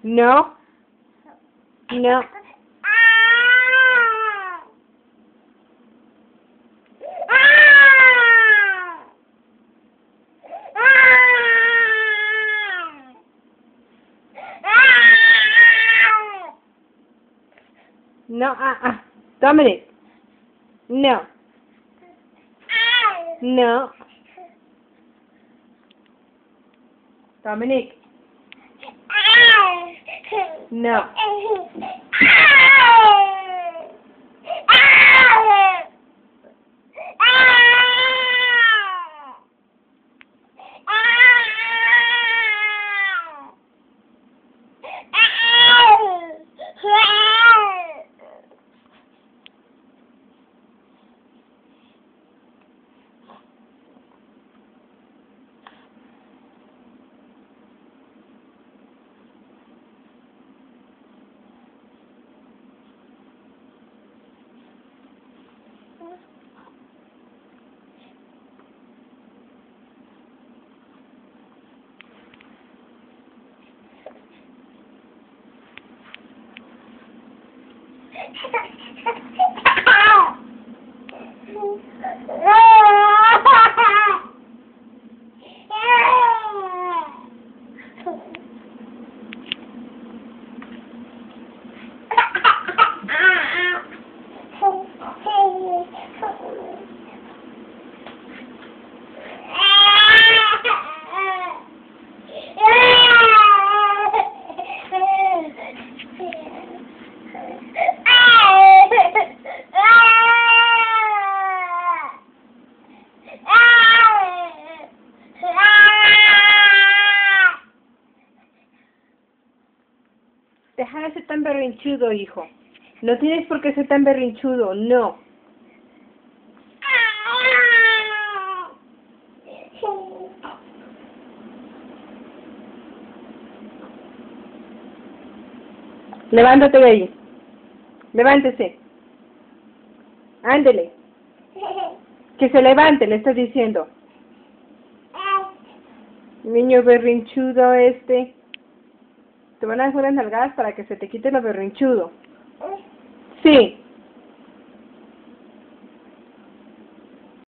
No. No. No, Dominic. No. No. Dominic. No. Deja de ser tan berrinchudo, hijo. No tienes por qué ser tan berrinchudo, no. Levántate de ahí. Levántese. Ándele. Que se levante, le estás diciendo. Niño berrinchudo este. Te van a dejar unas nalgadas para que se te quite lo berrinchudo. Sí.